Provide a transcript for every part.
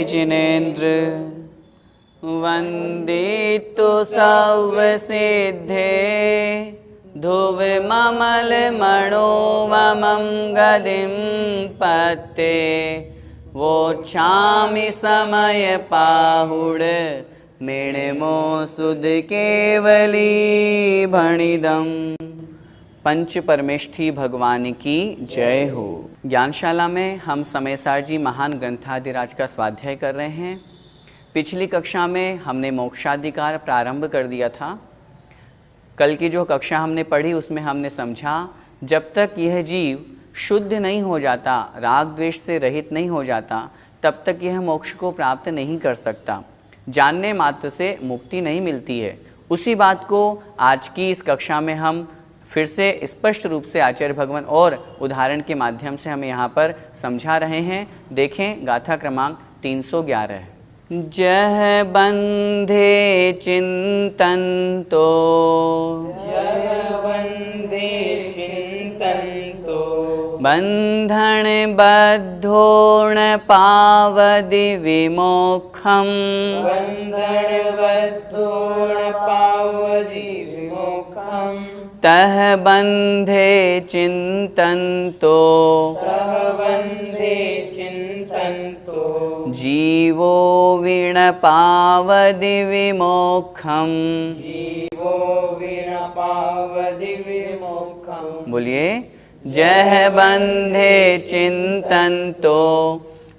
जिनेन्द्र वंदितो सर्वसिद्धे ध्रुव ममल मनोवमं गदिं पत्ते वोच्छामि समय पाहुड मेणमो सुध केवली भणिदम। पंच परमेष्ठी भगवान की जय हो। ज्ञानशाला में हम समयसार जी महान ग्रंथाधिराज का स्वाध्याय कर रहे हैं। पिछली कक्षा में हमने मोक्षाधिकार प्रारंभ कर दिया था। कल की जो कक्षा हमने पढ़ी उसमें हमने समझा जब तक यह जीव शुद्ध नहीं हो जाता, राग द्वेष से रहित नहीं हो जाता, तब तक यह मोक्ष को प्राप्त नहीं कर सकता। जानने मात्र से मुक्ति नहीं मिलती है। उसी बात को आज की इस कक्षा में हम फिर से स्पष्ट रूप से आचार्य भगवान और उदाहरण के माध्यम से हमें यहाँ पर समझा रहे हैं। देखें गाथा क्रमांक 311। जह बंधे चिंतन तो, जह बंधे चिंतन तो, बंधन बद्धो न पावदि विमोक्षम, बंधन बद्धो न पावदि विमोक्षम, तह बंधे चिंतन तो, तह बंधे चिंतन तो, जीवो विण पावदि विमोक्षम, जीवो विन पावदि विमोक्षम। बोलिए जह बंधे चिंतन तो,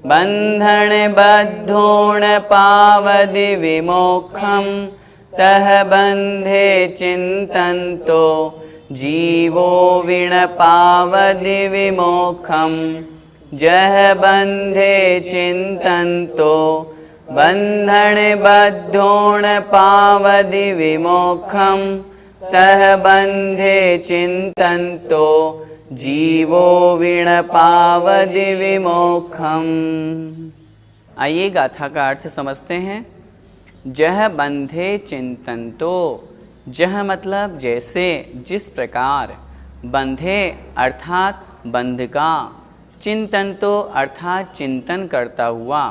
बंधन बद्धो न पावदि विमोक्षम, तह बंधे चिंतन तो, जीवो विण पावदि विमोक्षम। जह बंधे चिंतन तो, बंधन बद्धो न पावदि विमोक्षम, तह बंधे चिंतन तो, जीवो विण पावदि विमोक्षम। आइए गाथा का अर्थ समझते हैं। जह बंधे चिंतन तो, जह मतलब जैसे, जिस प्रकार, बंधे अर्थात बंध का, चिंतन तो अर्थात चिंतन करता हुआ,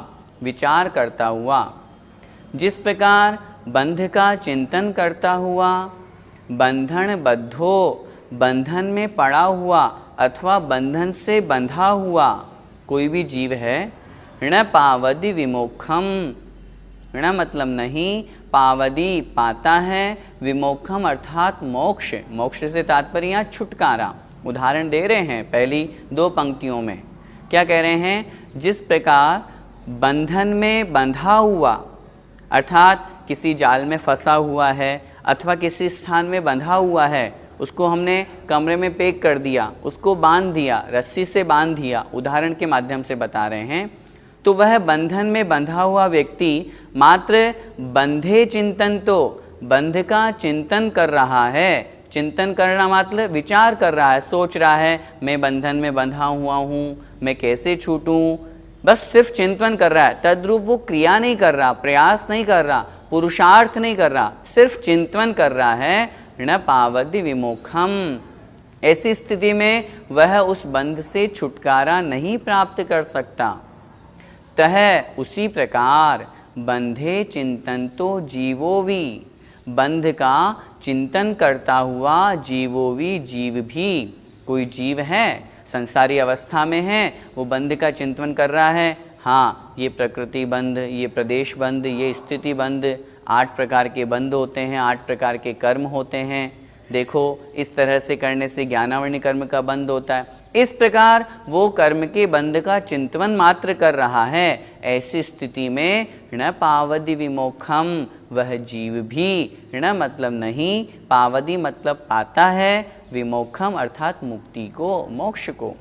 विचार करता हुआ, जिस प्रकार बंध का चिंतन करता हुआ, बंधन बद्धो, बंधन में पड़ा हुआ अथवा बंधन से बंधा हुआ कोई भी जीव है, न पावदि विमोक्षम, न मतलब नहीं, पावदि पाता है, विमोक्षम अर्थात मोक्ष, मोक्ष से तात्पर्य यहाँ छुटकारा। उदाहरण दे रहे हैं पहली दो पंक्तियों में। क्या कह रहे हैं? जिस प्रकार बंधन में बंधा हुआ अर्थात किसी जाल में फंसा हुआ है अथवा किसी स्थान में बंधा हुआ है, उसको हमने कमरे में पैक कर दिया, उसको बांध दिया, रस्सी से बांध दिया, उदाहरण के माध्यम से बता रहे हैं। तो वह बंधन में बंधा हुआ व्यक्ति मात्र बंधे चिंतन तो, बंध का चिंतन कर रहा है। चिंतन करना मतलब विचार कर रहा है, सोच रहा है मैं बंधन में बंधा हुआ हूँ, मैं कैसे छूटूं, बस सिर्फ चिंतन कर रहा है। तद्रूप वो क्रिया नहीं कर रहा, प्रयास नहीं कर रहा, पुरुषार्थ नहीं कर रहा, सिर्फ चिंतन कर रहा है। न पावदि विमोक्षम, ऐसी स्थिति में वह उस बंध से छुटकारा नहीं प्राप्त कर सकता। तह उसी प्रकार बंधे चिंतन तो जीवोवी, बंध का चिंतन करता हुआ जीवोवी, जीव भी, कोई जीव है संसारी अवस्था में है, वो बंध का चिंतन कर रहा है। हाँ, ये प्रकृति बंध, ये प्रदेश बंध, ये स्थिति बंध, 8 प्रकार के बंध होते हैं, 8 प्रकार के कर्म होते हैं। देखो इस तरह से करने से ज्ञानावरणी कर्म का बंध होता है। इस प्रकार वो कर्म के बंध का चिंतन मात्र कर रहा है। ऐसी स्थिति में न पावदि विमोक्षम, वह जीव भी, न मतलब नहीं, पावदि मतलब पाता है, विमोक्षम अर्थात मुक्ति को, मोक्ष को।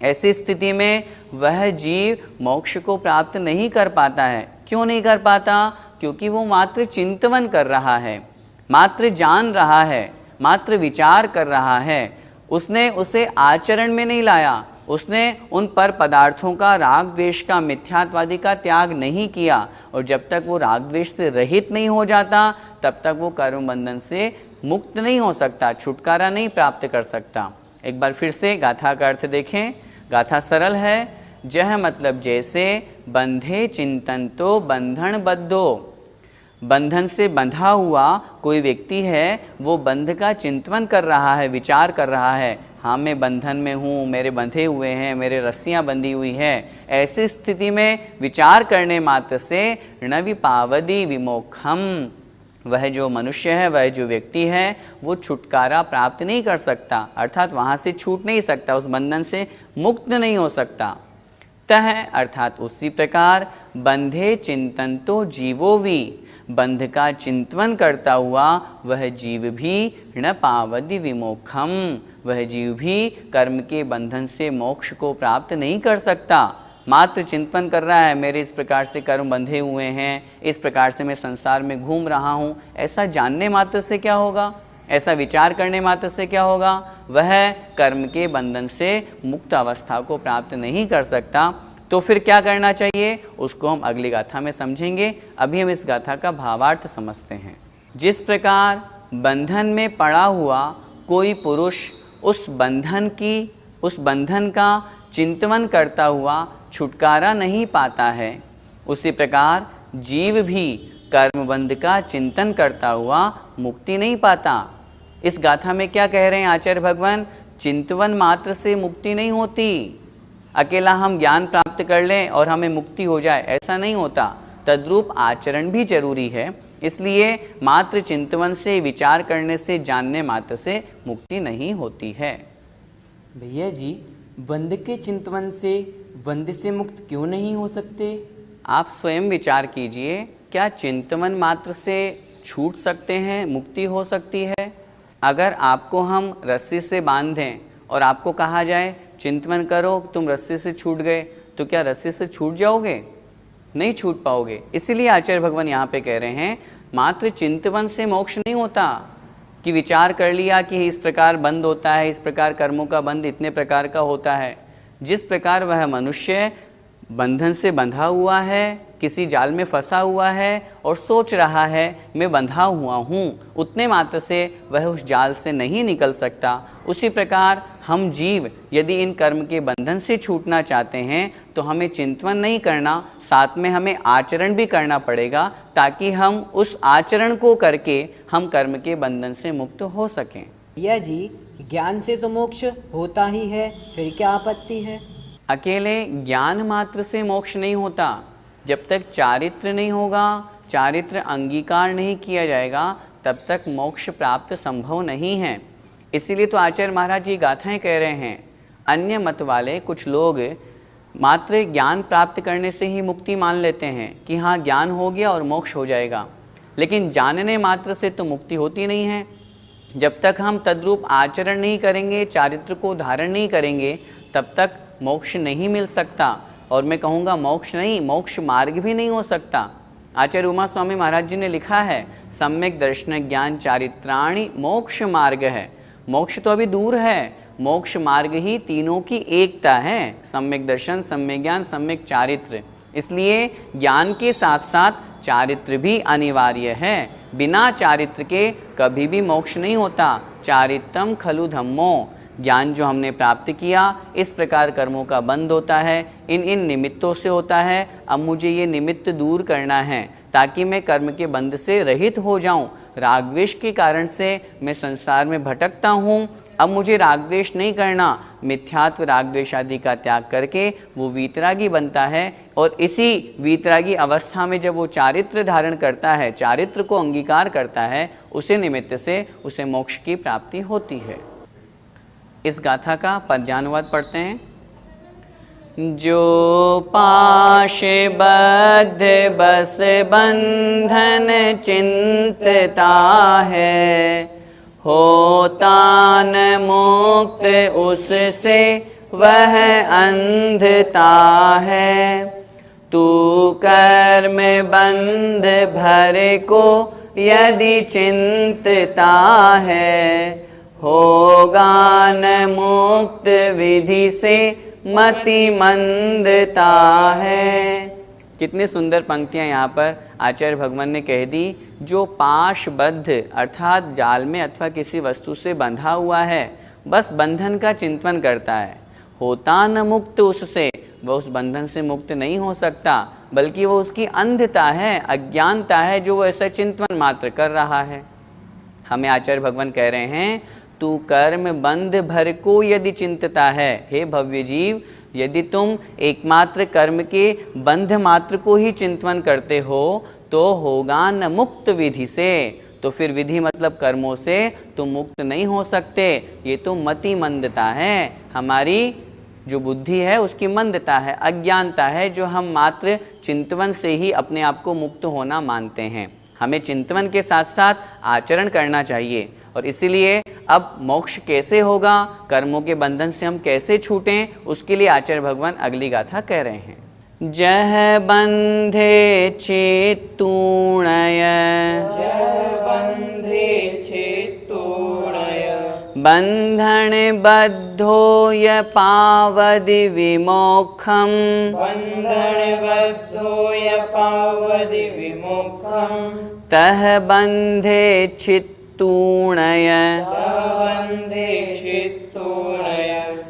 ऐसी स्थिति में वह जीव मोक्ष को प्राप्त नहीं कर पाता है। क्यों नहीं कर पाता? क्योंकि वो मात्र चिंतन कर रहा है, मात्र जान रहा है, मात्र विचार कर रहा है, उसने उसे आचरण में नहीं लाया, उसने उन पर पदार्थों का, राग द्वेष का, मिथ्यात्वादी का त्याग नहीं किया। और जब तक वो राग द्वेष से रहित नहीं हो जाता तब तक वो कर्म बंधन से मुक्त नहीं हो सकता, छुटकारा नहीं प्राप्त कर सकता। एक बार फिर से गाथा का अर्थ देखें। गाथा सरल है। जह मतलब जैसे, बंधे चिंतन तो बंधन बद्धो। बंधन से बंधा हुआ कोई व्यक्ति है, वो बंध का चिंतन कर रहा है, विचार कर रहा है, हाँ मैं बंधन में हूँ, मेरे बंधे हुए हैं, मेरे रस्सियाँ बंधी हुई है। ऐसी स्थिति में विचार करने मात्र से न विपावदी विमोक्षम, वह जो मनुष्य है, वह जो व्यक्ति है, वो छुटकारा प्राप्त नहीं कर सकता, अर्थात वहाँ से छूट नहीं सकता, उस बंधन से मुक्त नहीं हो सकता। तह अर्थात उसी प्रकार, बंधे चिंतन तो जीवो भी, बंध का चिंतन करता हुआ वह जीव भी न पावदी विमोक्षम, वह जीव भी कर्म के बंधन से मोक्ष को प्राप्त नहीं कर सकता। मात्र चिंतन कर रहा है, मेरे इस प्रकार से कर्म बंधे हुए हैं, इस प्रकार से मैं संसार में घूम रहा हूँ, ऐसा जानने मात्र से क्या होगा, ऐसा विचार करने मात्र से क्या होगा? वह कर्म के बंधन से मुक्त अवस्था को प्राप्त नहीं कर सकता। तो फिर क्या करना चाहिए, उसको हम अगली गाथा में समझेंगे। अभी हम इस गाथा का भावार्थ समझते हैं। जिस प्रकार बंधन में पड़ा हुआ कोई पुरुष उस बंधन का चिंतन करता हुआ छुटकारा नहीं पाता है, उसी प्रकार जीव भी कर्मबंध का चिंतन करता हुआ मुक्ति नहीं पाता। इस गाथा में क्या कह रहे हैं आचार्य भगवान? चिंतन मात्र से मुक्ति नहीं होती, अकेला हम ज्ञान प्राप्त कर लें और हमें मुक्ति हो जाए, ऐसा नहीं होता। तद्रूप आचरण भी जरूरी है। इसलिए मात्र चिंतन से, विचार करने से, जानने मात्र से मुक्ति नहीं होती है। भैया जी, बंध के चिंतन से बंध से मुक्त क्यों नहीं हो सकते? आप स्वयं विचार कीजिए, क्या चिंतन मात्र से छूट सकते हैं, मुक्ति हो सकती है? अगर आपको हम रस्सी से बांध दें और आपको कहा जाए चिंतन करो, तुम रस्सी से छूट गए, तो क्या रस्सी से छूट जाओगे? नहीं छूट पाओगे। इसीलिए आचार्य भगवान यहाँ पे कह रहे हैं, मात्र चिंतन से मोक्ष नहीं होता कि विचार कर लिया कि इस प्रकार बंद होता है, इस प्रकार कर्मों का बंद इतने प्रकार का होता है। जिस प्रकार वह मनुष्य बंधन से बंधा हुआ है, किसी जाल में फंसा हुआ है और सोच रहा है मैं बंधा हुआ हूँ, उतने मात्र से वह उस जाल से नहीं निकल सकता। उसी प्रकार हम जीव यदि इन कर्म के बंधन से छूटना चाहते हैं तो हमें चिंतन नहीं करना, साथ में हमें आचरण भी करना पड़ेगा, ताकि हम उस आचरण को करके हम कर्म के बंधन से मुक्त हो सकें। भैया जी, ज्ञान से तो मोक्ष होता ही है, फिर क्या आपत्ति है? अकेले ज्ञान मात्र से मोक्ष नहीं होता। जब तक चारित्र नहीं होगा, चारित्र अंगीकार नहीं किया जाएगा, तब तक मोक्ष प्राप्त संभव नहीं है। इसीलिए तो आचार्य महाराज जी गाथाएं कह रहे हैं। अन्य मत वाले कुछ लोग मात्र ज्ञान प्राप्त करने से ही मुक्ति मान लेते हैं कि हाँ ज्ञान हो गया और मोक्ष हो जाएगा, लेकिन जानने मात्र से तो मुक्ति होती नहीं है। जब तक हम तद्रूप आचरण नहीं करेंगे, चारित्र को धारण नहीं करेंगे, तब तक मोक्ष नहीं मिल सकता। और मैं कहूँगा मोक्ष नहीं, मोक्ष मार्ग भी नहीं हो सकता। आचार्य उमा स्वामी महाराज जी ने लिखा है, सम्यक दर्शन ज्ञान चारित्राणि मोक्ष मार्ग है। मोक्ष तो अभी दूर है, मोक्ष मार्ग ही तीनों की एकता है, सम्यक दर्शन, सम्यक ज्ञान, सम्यक चारित्र। इसलिए ज्ञान के साथ साथ चारित्र भी अनिवार्य है। बिना चारित्र के कभी भी मोक्ष नहीं होता। चारित्रम खलु धम्मो, ज्ञान जो हमने प्राप्त किया इस प्रकार कर्मों का बंध होता है, इन इन निमित्तों से होता है। अब मुझे ये निमित्त दूर करना है ताकि मैं कर्म के बंध से रहित हो जाऊं। राग द्वेष के कारण से मैं संसार में भटकता हूँ, अब मुझे राग द्वेष नहीं करना, मिथ्यात्व राग द्वेष आदि का त्याग करके वो वीतरागी बनता है। और इसी वीतरागी अवस्था में जब वो चारित्र धारण करता है, चारित्र को अंगीकार करता है, उसे निमित्त से उसे मोक्ष की प्राप्ति होती है। इस गाथा का पद्यानुवाद पढ़ते हैं। जो पाश बद्ध बस बंधन चिंतता है, होता न मुक्त उससे वह अंधता है। तू कर्म बंध भर को यदि चिंतता है, होगा न मुक्त विधि से मति मंदता है। कितनी सुंदर पंक्तियां यहाँ पर आचार्य भगवान ने कह दी। जो पाशबद्ध अर्थात जाल में अथवा किसी वस्तु से बंधा हुआ है, बस बंधन का चिंतन करता है, होता न मुक्त उससे, वह उस बंधन से मुक्त नहीं हो सकता, बल्कि वो उसकी अंधता है, अज्ञानता है, जो वो ऐसा चिंतन मात्र कर रहा है। हमें आचार्य भगवान कह रहे हैं, तू कर्म बंध भर को यदि चिंतता है, हे भव्य जीव, यदि तुम एकमात्र कर्म के बंध मात्र को ही चिंतन करते हो, तो होगा न मुक्त विधि से, तो फिर विधि मतलब कर्मों से तुम मुक्त नहीं हो सकते। ये तो मति मंदता है, हमारी जो बुद्धि है उसकी मंदता है, अज्ञानता है, जो हम मात्र चिंतन से ही अपने आप को मुक्त होना मानते हैं। हमें चिंतन के साथ साथ आचरण करना चाहिए। और इसीलिए अब मोक्ष कैसे होगा, कर्मों के बंधन से हम कैसे छूटें, उसके लिए आचार्य भगवान अगली गाथा कह रहे हैं। जह बंधे चेतूणय, बंधन बद्धो य पावदि विमोक्षम, तह बंधे चित्तूणय,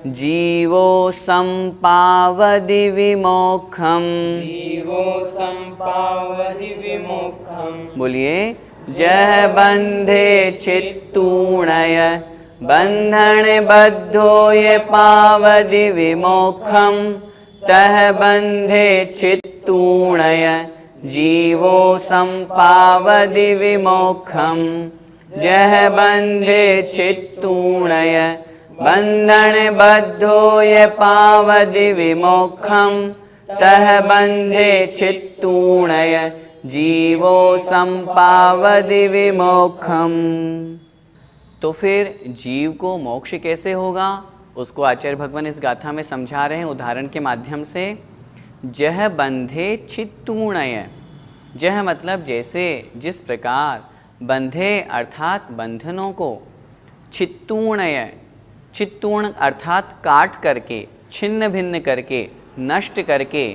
जीवो संपावदि विमोक्षम। बोलिए, जह बंधे चित्तूणय, बंधन बद्धो ये पावदि विमोक्षम, तह बंधे चित्तूणय, जीवो संपावदि विमोक्षम। जह बंधे चित्तूणय, बंधन बद्धो ये पावदि विमोक्षम, तह बंधे चित्तूणय, जीवो संपावदि विमोक्षम। तो फिर जीव को मोक्ष कैसे होगा, उसको आचार्य भगवान इस गाथा में समझा रहे हैं उदाहरण के माध्यम से। जह बंधे चित्तूणय, जह मतलब जैसे, जिस प्रकार, बंधे अर्थात बंधनों को, चित्तूणय, चित्तूण अर्थात काट करके, छिन्न भिन्न करके, नष्ट करके,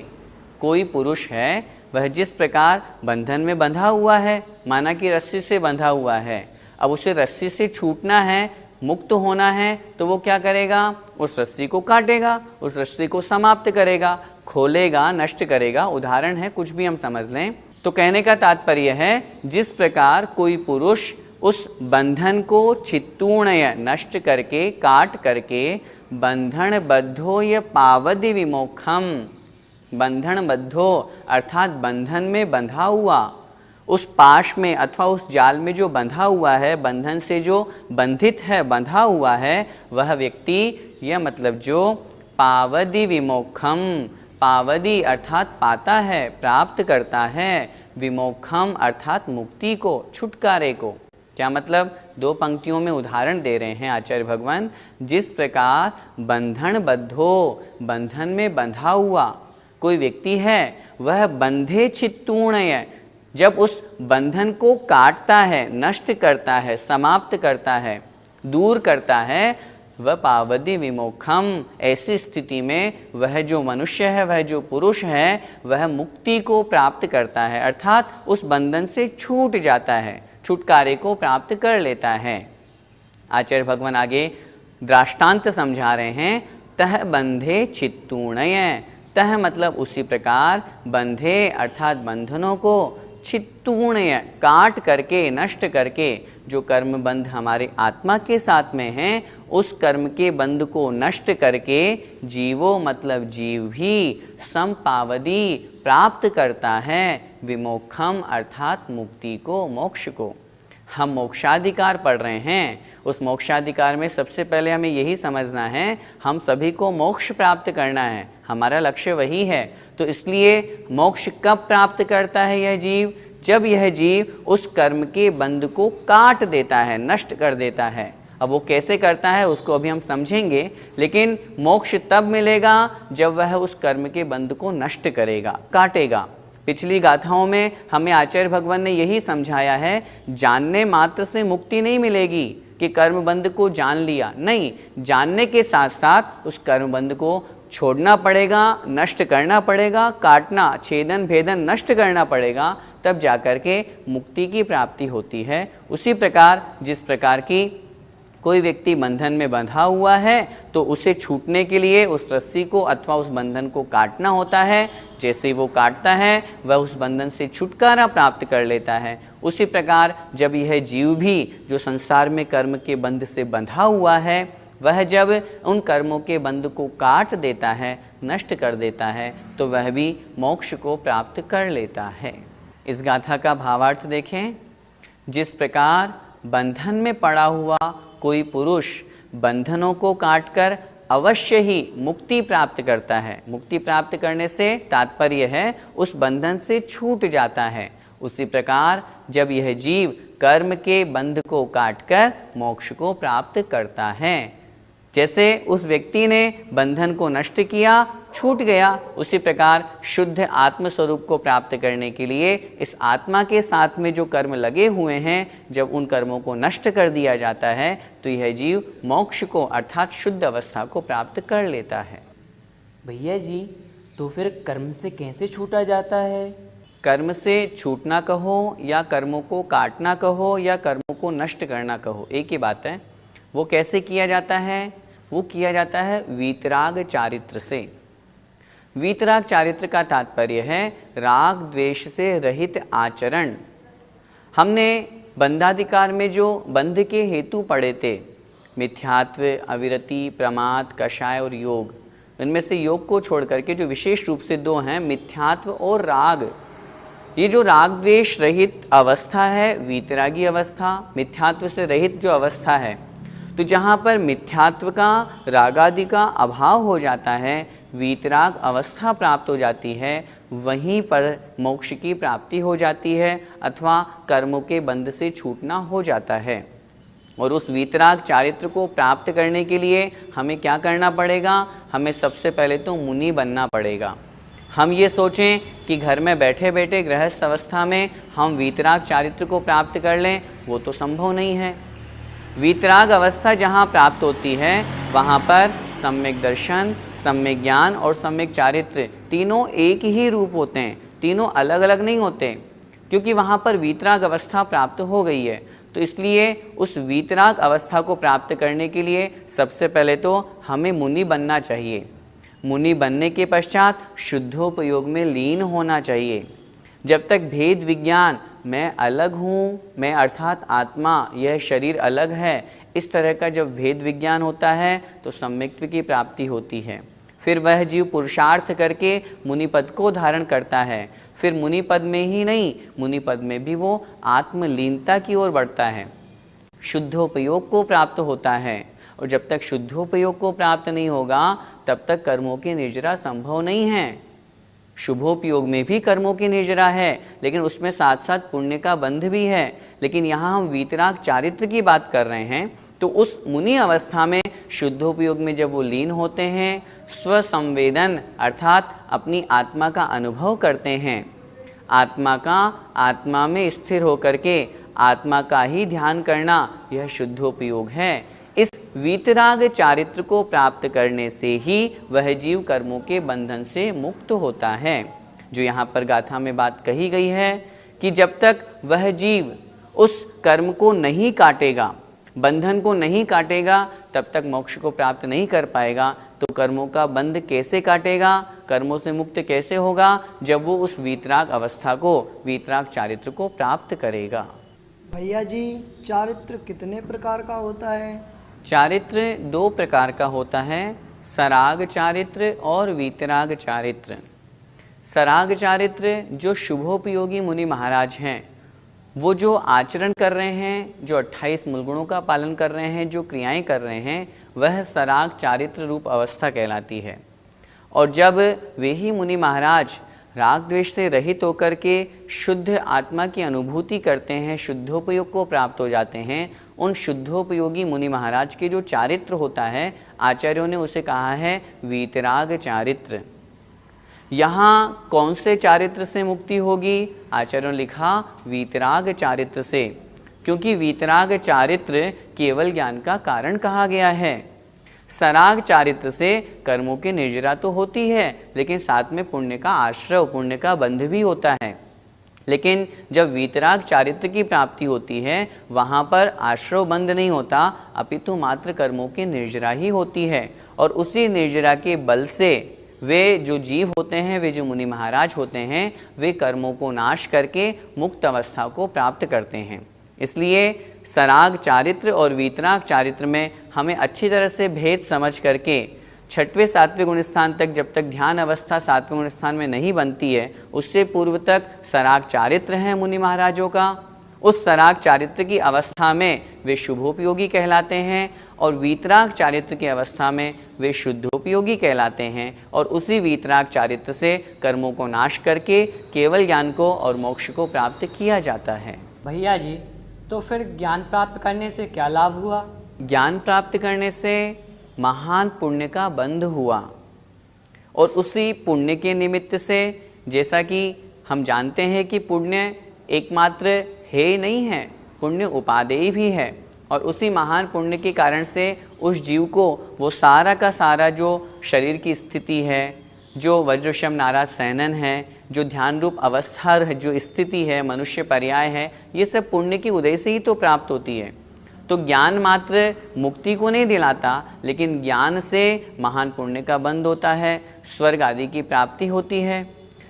कोई पुरुष है वह जिस प्रकार बंधन में बंधा हुआ है, माना कि रस्सी से बंधा हुआ है, अब उसे रस्सी से छूटना है, मुक्त होना है, तो वो क्या करेगा, उस रस्सी को काटेगा, उस रस्सी को समाप्त करेगा, खोलेगा, नष्ट करेगा। उदाहरण है, कुछ भी हम समझ लें। तो कहने का तात्पर्य है, जिस प्रकार कोई पुरुष उस बंधन को चित्तूणय नष्ट करके, काट करके, बंधन बद्धो ये पावदि विमोक्षम, बंधन बद्धो अर्थात बंधन में बंधा हुआ, उस पाश में अथवा उस जाल में जो बंधा हुआ है, बंधन से जो बंधित है, बंधा हुआ है, वह व्यक्ति, यह मतलब जो पावदि विमोक्षम, पावदि अर्थात पाता है, प्राप्त करता है, विमोक्षम अर्थात मुक्ति को, छुटकारे को। क्या मतलब, दो पंक्तियों में उदाहरण दे रहे हैं आचार्य भगवान। जिस प्रकार बंधन बद्धो, बंधन में बंधा हुआ कोई व्यक्ति है, वह बंधे चित्तूणय, जब उस बंधन को काटता है, नष्ट करता है, समाप्त करता है, दूर करता है, वह पावदि विमोक्षम, ऐसी स्थिति में वह जो मनुष्य है, वह जो पुरुष है, वह मुक्ति को प्राप्त करता है, अर्थात उस बंधन से छूट जाता है, छुटकारे को प्राप्त कर लेता है। आचार्य भगवान आगे दृष्टांत समझा रहे हैं। तह बंधे चित्तूणय, तह मतलब उसी प्रकार, बंधे अर्थात बंधनों को, चित्तूणय काट करके, नष्ट करके, जो कर्म बंध हमारे आत्मा के साथ में हैं, उस कर्म के बंध को नष्ट करके, जीवो मतलब जीव भी, संपावदि प्राप्त करता है, विमोक्षम अर्थात मुक्ति को, मोक्ष को। हम मोक्षाधिकार पढ़ रहे हैं, उस मोक्षाधिकार में सबसे पहले हमें यही समझना है, हम सभी को मोक्ष प्राप्त करना है, हमारा लक्ष्य वही है। तो इसलिए मोक्ष कब प्राप्त करता है यह जीव, जब यह जीव उस कर्म के बंध को काट देता है, नष्ट कर देता है, अब वो कैसे करता है उसको अभी हम समझेंगे, लेकिन मोक्ष तब मिलेगा जब वह उस कर्म के बंध को नष्ट करेगा, काटेगा। पिछली गाथाओं में हमें आचार्य भगवान ने यही समझाया है, जानने मात्र से मुक्ति नहीं मिलेगी कि कर्म बंध को जान लिया, नहीं, जानने के साथ साथ उस कर्म बंध को छोड़ना पड़ेगा, नष्ट करना पड़ेगा, काटना, छेदन भेदन नष्ट करना पड़ेगा, तब जाकर के मुक्ति की प्राप्ति होती है। उसी प्रकार जिस प्रकार की कोई व्यक्ति बंधन में बंधा हुआ है तो उसे छूटने के लिए उस रस्सी को अथवा उस बंधन को काटना होता है। जैसे ही वो काटता है वह उस बंधन से छुटकारा प्राप्त कर लेता है। उसी प्रकार जब यह जीव भी जो संसार में कर्म के बंध से बंधा हुआ है, वह जब उन कर्मों के बंध को काट देता है, नष्ट कर देता है, तो वह भी मोक्ष को प्राप्त कर लेता है। इस गाथा का भावार्थ देखें। जिस प्रकार बंधन में पड़ा हुआ कोई पुरुष बंधनों को काटकर अवश्य ही मुक्ति प्राप्त करता है, मुक्ति प्राप्त करने से तात्पर्य है उस बंधन से छूट जाता है, उसी प्रकार जब यह जीव कर्म के बंध को काटकर मोक्ष को प्राप्त करता है। जैसे उस व्यक्ति ने बंधन को नष्ट किया, छूट गया, उसी प्रकार शुद्ध आत्म स्वरूप को प्राप्त करने के लिए इस आत्मा के साथ में जो कर्म लगे हुए हैं, जब उन कर्मों को नष्ट कर दिया जाता है तो यह जीव मोक्ष को अर्थात शुद्ध अवस्था को प्राप्त कर लेता है। भैया जी, तो फिर कर्म से कैसे छूटा जाता है? कर्म से छूटना कहो या कर्मों को काटना कहो या कर्मों को नष्ट करना कहो, एक ही बात है। वो कैसे किया जाता है? वो किया जाता है वीतराग चारित्र से। वीतराग चारित्र का तात्पर्य है राग द्वेष से रहित आचरण। हमने बंधाधिकार में जो बंध के हेतु पढ़े थे, मिथ्यात्व, अविरति, प्रमाद, कषाय और योग, इनमें से योग को छोड़ करके जो विशेष रूप से दो हैं, मिथ्यात्व और राग, ये जो राग द्वेष रहित अवस्था है, वीतरागी अवस्था, मिथ्यात्व से रहित जो अवस्था है, तो जहाँ पर मिथ्यात्व का, रागादि का अभाव हो जाता है, वीतराग अवस्था प्राप्त हो जाती है, वहीं पर मोक्ष की प्राप्ति हो जाती है अथवा कर्मों के बंध से छूटना हो जाता है। और उस वीतराग चारित्र को प्राप्त करने के लिए हमें क्या करना पड़ेगा? हमें सबसे पहले तो मुनि बनना पड़ेगा। हम ये सोचें कि घर में बैठे बैठे गृहस्थ अवस्था में हम वीतराग चारित्र को प्राप्त कर लें, वो तो संभव नहीं है। वीतराग अवस्था जहाँ प्राप्त होती है वहाँ पर सम्यक दर्शन, सम्यक ज्ञान और सम्यक चारित्र तीनों एक ही रूप होते हैं, तीनों अलग अलग नहीं होते, क्योंकि वहाँ पर वीतराग अवस्था प्राप्त हो गई है। तो इसलिए उस वीतराग अवस्था को प्राप्त करने के लिए सबसे पहले तो हमें मुनि बनना चाहिए। मुनि बनने के पश्चात शुद्धोपयोग में लीन होना चाहिए। जब तक भेद विज्ञान, मैं अलग हूँ, मैं अर्थात आत्मा, यह शरीर अलग है, इस तरह का जब भेद विज्ञान होता है तो सम्यक्त्व की प्राप्ति होती है। फिर वह जीव पुरुषार्थ करके मुनि पद को धारण करता है। फिर मुनि पद में ही नहीं, मुनि पद में भी वो आत्मलीनता की ओर बढ़ता है, शुद्धोपयोग को प्राप्त होता है। और जब तक शुद्धोपयोग को प्राप्त नहीं होगा तब तक कर्मों की निर्जरा संभव नहीं है। शुभोपयोग में भी कर्मों की निर्जरा है, लेकिन उसमें साथ साथ पुण्य का बंध भी है। लेकिन यहाँ हम वीतराग चारित्र की बात कर रहे हैं, तो उस मुनि अवस्था में शुद्धोपयोग में जब वो लीन होते हैं, स्वसंवेदन अर्थात अपनी आत्मा का अनुभव करते हैं, आत्मा का आत्मा में स्थिर होकर के आत्मा का ही ध्यान करना, यह शुद्धोपयोग है। इस वीतराग चारित्र को प्राप्त करने से ही वह जीव कर्मों के बंधन से मुक्त होता है। जो यहाँ पर गाथा में बात कही गई है कि जब तक वह जीव उस कर्म को नहीं काटेगा, बंधन को नहीं काटेगा, तब तक मोक्ष को प्राप्त नहीं कर पाएगा। तो कर्मों का बंध कैसे काटेगा, कर्मों से मुक्त कैसे होगा? जब वो उस वीतराग अवस्था को, वीतराग चारित्र को प्राप्त करेगा। भैया जी, चारित्र कितने प्रकार का होता है? चारित्र दो प्रकार का होता है, सराग चारित्र और वीतराग चारित्र। सराग चारित्र जो शुभोपयोगी मुनि महाराज हैं, वो जो आचरण कर रहे हैं, जो 28 मूलगुणों का पालन कर रहे हैं, जो क्रियाएं कर रहे हैं, वह सराग चारित्र रूप अवस्था कहलाती है। और जब वे ही मुनि महाराज राग द्वेष से रहित होकर के शुद्ध आत्मा की अनुभूति करते हैं, शुद्धोपयोग को प्राप्त हो जाते हैं, उन शुद्धोपयोगी मुनि महाराज के जो चारित्र होता है, आचार्यों ने उसे कहा है वीतराग चारित्र। यहाँ कौन से चारित्र से मुक्ति होगी? आचार्यों ने लिखा वीतराग चारित्र से, क्योंकि वीतराग चारित्र केवल ज्ञान का कारण कहा गया है। सराग चारित्र से कर्मों की निर्जरा तो होती है, लेकिन साथ में पुण्य का आश्रय, पुण्य का बंध भी होता है। लेकिन जब वीतराग चारित्र की प्राप्ति होती है, वहाँ पर आश्रय बंध नहीं होता, अपितु मात्र कर्मों की निर्जरा ही होती है। और उसी निर्जरा के बल से वे जो जीव होते हैं, वे जो मुनि महाराज होते हैं, वे कर्मों को नाश करके मुक्त अवस्था को प्राप्त करते हैं। इसलिए सराग चारित्र और वीतराग चारित्र में हमें अच्छी तरह से भेद समझ करके छठवें सात्विक गुण स्थान तक, जब तक ध्यान अवस्था सात्विक गुण स्थान में नहीं बनती है, उससे पूर्व तक सराग चारित्र है मुनि महाराजों का। उस सराग चारित्र की अवस्था में वे शुभोपयोगी कहलाते हैं और वीतराग चारित्र की अवस्था में वे शुद्धोपयोगी कहलाते हैं। और उसी वीतराग चारित्र से कर्मों को नाश करके केवल ज्ञान को और मोक्ष को प्राप्त किया जाता है। भैया जी, तो फिर ज्ञान प्राप्त करने से क्या लाभ हुआ? ज्ञान प्राप्त करने से महान पुण्य का बंध हुआ और उसी पुण्य के निमित्त से, जैसा कि हम जानते हैं कि पुण्य एकमात्र है ही नहीं है, पुण्य उपादेय भी है। और उसी महान पुण्य के कारण से उस जीव को वो सारा का सारा जो शरीर की स्थिति है, जो वज्रशम नाराज सैनन है, जो ध्यान रूप अवस्था जो स्थिति है, मनुष्य पर्याय है, ये सब पुण्य की उदय से ही तो प्राप्त होती है। तो ज्ञान मात्र मुक्ति को नहीं दिलाता, लेकिन ज्ञान से महान पुण्य का बंध होता है, स्वर्ग आदि की प्राप्ति होती है।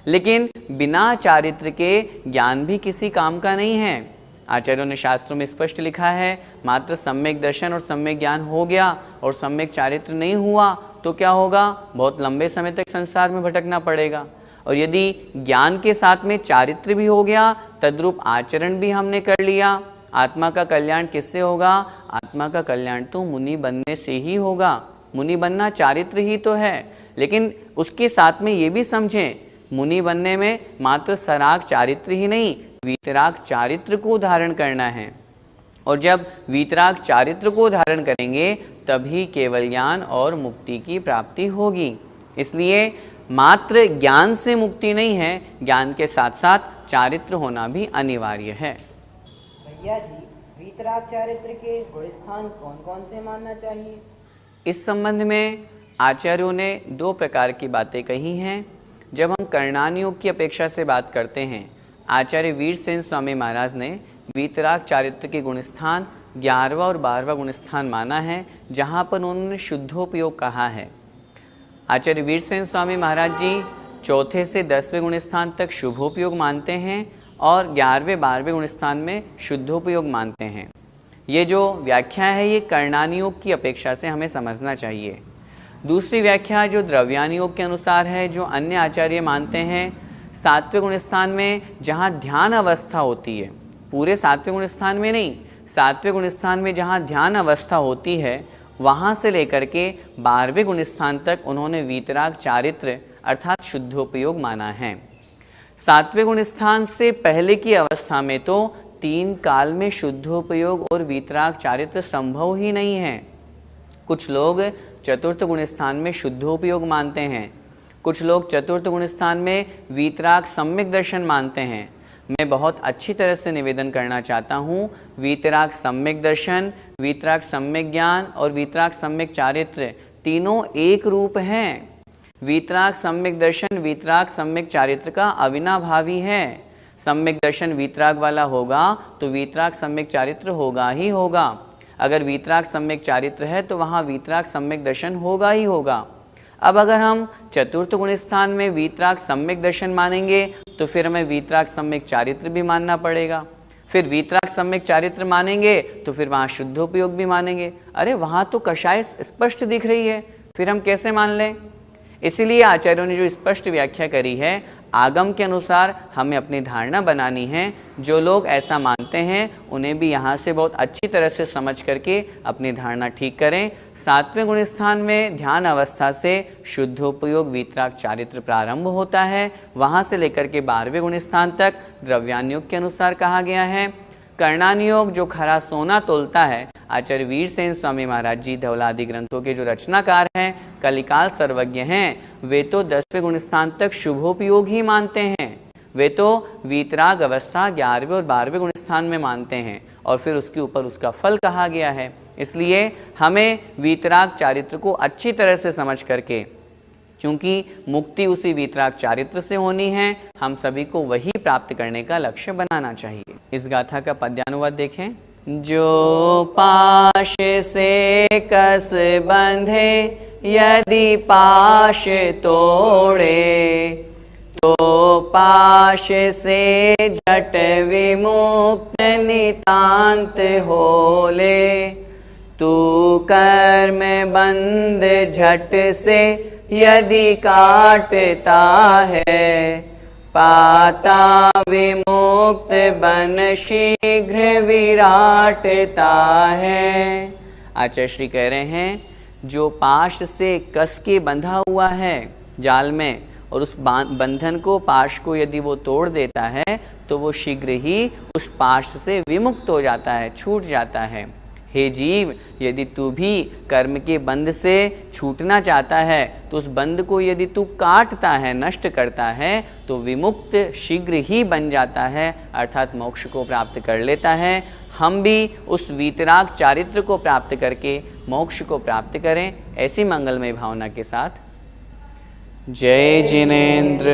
लेकिन बिना चारित्र के ज्ञान भी किसी काम का नहीं है। आचार्यों ने शास्त्रों में स्पष्ट लिखा है, मात्र सम्यक दर्शन और सम्यक ज्ञान हो गया और सम्यक चारित्र नहीं हुआ तो क्या होगा? बहुत लंबे समय तक संसार में भटकना पड़ेगा। और यदि ज्ञान के साथ में चारित्र भी हो गया, तद्रूप आचरण भी हमने कर लिया, आत्मा का कल्याण किससे होगा? आत्मा का कल्याण तो मुनि बनने से ही होगा। मुनि बनना चारित्र ही तो है, लेकिन उसके साथ में ये भी समझें, मुनि बनने में मात्र सराग चारित्र ही नहीं, वीतराग चारित्र को धारण करना है। और जब वीतराग चारित्र को धारण करेंगे तभी केवल ज्ञान और मुक्ति की प्राप्ति होगी। इसलिए मात्र ज्ञान से मुक्ति नहीं है, ज्ञान के साथ साथ चारित्र होना भी अनिवार्य है। भैया जी, वीतराग चारित्र के गुण स्थान कौन कौन से मानना चाहिए? इस संबंध में आचार्यों ने दो प्रकार की बातें कही हैं। जब हम कर्णान योग की अपेक्षा से बात करते हैं, आचार्य वीरसेन स्वामी महाराज ने वीतराग चारित्र के गुण स्थान 11वां और 12वां गुण स्थान माना है, जहाँ पर उन्होंने शुद्धोपयोग कहा है। आचार्य वीरसेन स्वामी महाराज जी चौथे से 10वें गुण स्थान तक शुभोपयोग मानते हैं और 11वें 12वें गुण स्थान में शुद्धोपयोग मानते हैं। ये जो व्याख्या है, ये कर्णान योग की अपेक्षा से हमें समझना चाहिए। दूसरी व्याख्या जो द्रव्यान योग के अनुसार है, जो अन्य आचार्य मानते हैं, सात्विक गुण स्थान में जहाँ ध्यान अवस्था होती है, पूरे सात्विक गुण स्थान में नहीं, सात्विक गुण स्थान में जहाँ ध्यान अवस्था होती है, वहाँ से लेकर के 12वें गुण स्थान तक उन्होंने वीतराग चारित्र अर्थात शुद्धोपयोग माना है। सात्विक गुण स्थान से पहले की अवस्था में तो 3 काल में शुद्धोपयोग और वीतराग चारित्र संभव ही नहीं है। कुछ लोग चतुर्थ गुण स्थान में शुद्धोपयोग मानते हैं, कुछ लोग चतुर्थ गुण स्थान में वीतराग सम्यक दर्शन मानते हैं। मैं बहुत अच्छी तरह से निवेदन करना चाहता हूँ, वीतराग सम्यक दर्शन, वीतराग सम्यक ज्ञान और वीतराग सम्यक चारित्र तीनों एक रूप हैं। वीतराग सम्यक दर्शन वीतराग सम्यक चारित्र का अविनाभावी है। सम्यक दर्शन वीतराग वाला होगा तो वीतराग सम्यक चारित्र होगा ही होगा। अगर वीतराग सम्यक चारित्र है तो वहाँ वीतराग सम्यक दर्शन होगा ही होगा। अब अगर हम चतुर्थ गुण स्थान में वीतराग सम्यक दर्शन मानेंगे तो फिर हमें वीतराग सम्यक चारित्र भी मानना पड़ेगा। फिर वीतराग सम्यक चारित्र मानेंगे तो फिर वहाँ शुद्धोपयोग भी मानेंगे। अरे वहाँ तो कषाय स्पष्ट दिख रही है, फिर हम कैसे मान लें? इसीलिए आचार्यों ने जो स्पष्ट व्याख्या करी है, आगम के अनुसार हमें अपनी धारणा बनानी है। जो लोग ऐसा मानते हैं उन्हें भी यहाँ से बहुत अच्छी तरह से समझ करके अपनी धारणा ठीक करें। 7वें गुण स्थान में ध्यान अवस्था से शुद्धोपयोग वीतराग चारित्र प्रारंभ होता है। वहाँ से लेकर के 12वें गुण स्थान तक द्रव्यान योग के अनुसार कहा गया है। कर्णानियोग जो खरा सोना तोलता है। आचार्य वीरसेन स्वामी महाराज जी धवला आदि ग्रंथों के जो रचनाकार हैं, कलिकाल सर्वज्ञ हैं, वे तो 10वें गुण स्थान तक शुभोपयोग ही मानते हैं। वे तो वीतराग अवस्था 11वें और 12वें गुण स्थान में मानते हैं और फिर उसके ऊपर उसका फल कहा गया है। इसलिए हमें वीतराग चारित्र को अच्छी तरह से समझ करके, क्योंकि मुक्ति उसी वीतराग चारित्र से होनी है, हम सभी को वही प्राप्त करने का लक्ष्य बनाना चाहिए। इस गाथा का पद्यानुवाद देखें। जो पाश से कस बंधे यदि पाश तोड़े, तो पाश से झट विमुक्त नितांत होले। तू कर्म बंध झट से यदि काटता है, पाता विमुक्त बन शीघ्र विराटता है। आचार्य श्री कह रहे हैं, जो पाश से कस के बंधा हुआ है जाल में, और उस बंधन को, पाश को यदि वो तोड़ देता है तो वो शीघ्र ही उस पाश से विमुक्त हो जाता है, छूट जाता है। हे जीव, यदि तू भी कर्म के बंध से छूटना चाहता है तो उस बंध को यदि तू काटता है, नष्ट करता है, तो विमुक्त शीघ्र ही बन जाता है, अर्थात मोक्ष को प्राप्त कर लेता है। हम भी उस वीतराग चारित्र को प्राप्त करके मोक्ष को प्राप्त करें, ऐसी मंगलमय भावना के साथ। जय जिनेन्द्र।